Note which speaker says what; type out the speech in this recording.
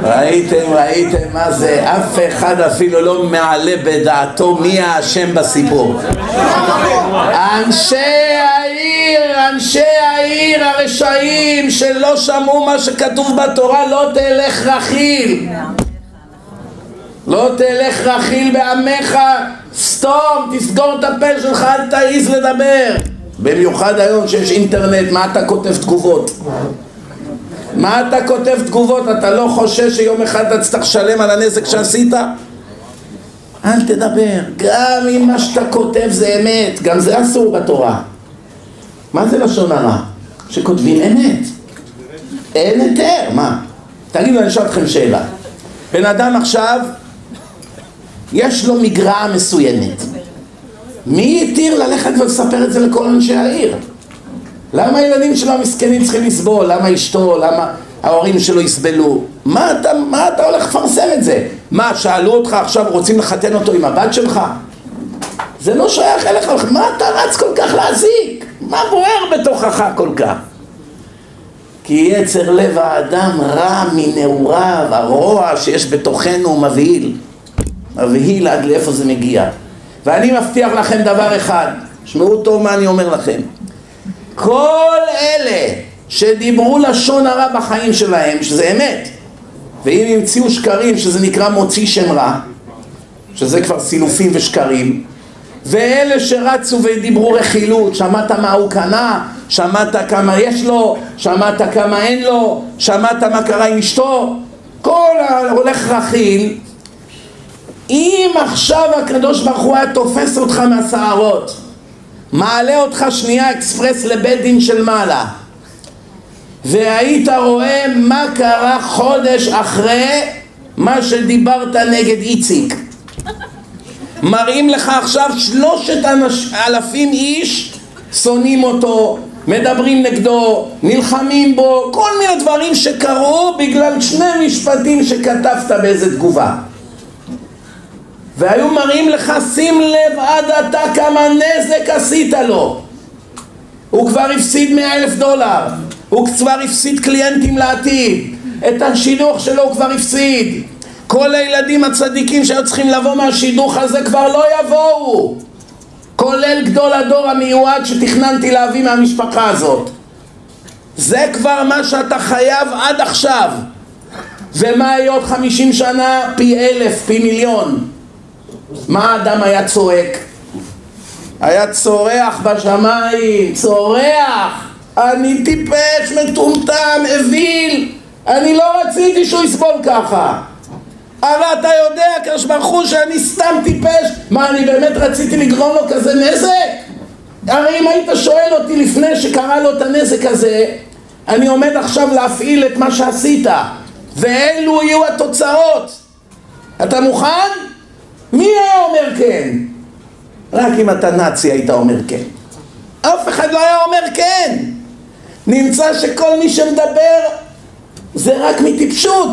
Speaker 1: ראיתם מה זה? אף אחד אפילו לא מעלה בדעתו מי האשם בסיפור. אנשי העיר הרשעים שלא שמעו מה שכתוב בתורה, לא תלך רכיל. לא תלך רכיל בעמך, סתום, תסגור את הפה שלך, אל תעיז לדבר. במיוחד היום שיש אינטרנט, מה אתה כותב תגובות? מה אתה כותב תגובות? אתה לא חושש שיום אחד אתה צריך לשלם על הנזק שעשית? אל תדבר, גם אם מה שאתה כותב זה אמת, גם זה אסור בתורה. מה זה לשון הרע? שכותבים אמת. אין היתר, מה? תגידו, אני אשאל אתכם שאלה. בן אדם עכשיו, יש לו מגרעה מסוימת. מי יתיר ללכת ולספר את זה לכל אנשי העיר? למה הילדים שלו המסכנים צריכים לסבול? למה אשתו? למה ההורים שלו יסבלו? מה אתה הולך לפרסם את זה? מה, שאלו אותך עכשיו רוצים לחתן אותו עם הבת שלך? זה לא שייך אליך. מה אתה רץ כל כך להזיק? מה בוער בתוכך כל כך? כי יצר לב האדם רע מנעוריו, הרוע שיש בתוכנו מבהיל עד לאיפה זה מגיע. ואני מבטיח לכם דבר אחד, שמעו טוב מה אני אומר לכם. כל אלה שדיברו לשון הרע בחיים שלהם, שזה אמת, ואם ימציאו שקרים שזה נקרא מוציא שם רע, שזה כבר סילופים ושקרים, ואלה שרצו ודיברו רכילות, שמעת מה הוא קנה, שמעת כמה יש לו, שמעת כמה אין לו, שמעת מה קרה עם אשתו, כל הולך רכיל. אם עכשיו הקדוש ברוך הוא היה תופס אותך מהשערות, מעלה אותך שנייה אקספרס לבית דין של מעלה, והיית רואה מה קרה חודש אחרי מה שדיברת נגד איציק, מראים לך עכשיו 3,000 איש שונאים אותו, מדברים נגדו, נלחמים בו, כל מיני דברים שקרו בגלל 2 משפטים שכתבת באיזה תגובה. והיו מראים לך, שים לב עד עתה כמה נזק עשית לו. הוא כבר הפסיד $100,000, הוא כבר הפסיד קליינטים לעתיד, את השידוך שלו הוא כבר הפסיד, כל הילדים הצדיקים שהיו צריכים לבוא מהשידוך הזה כבר לא יבואו, כולל גדול הדור המיועד שתכננתי להביא מהמשפחה הזאת. זה כבר מה שאתה חייב עד עכשיו. ומה יהיה עוד 50 שנה? פי 1,000, פי מיליון. מה האדם היה צועק? היה צורח בשמיים, צורח, אני טיפש, מטומטם, אוויל, אני לא רציתי שהוא יסבול ככה. אבל אתה יודע, הקדוש ברוך הוא, שאני סתם טיפש? מה, אני באמת רציתי לגרום לו כזה נזק? הרי אם היית שואל אותי לפני שקרה לו את הנזק הזה, אני עומד עכשיו להפעיל את מה שעשית, ואלו יהיו התוצאות. אתה מוכן? מי היה אומר כן? רק אם אתה נאצי היית אומר כן. אף אחד לא היה אומר כן. נמצא שכל מי שמדבר זה רק מטיפשות.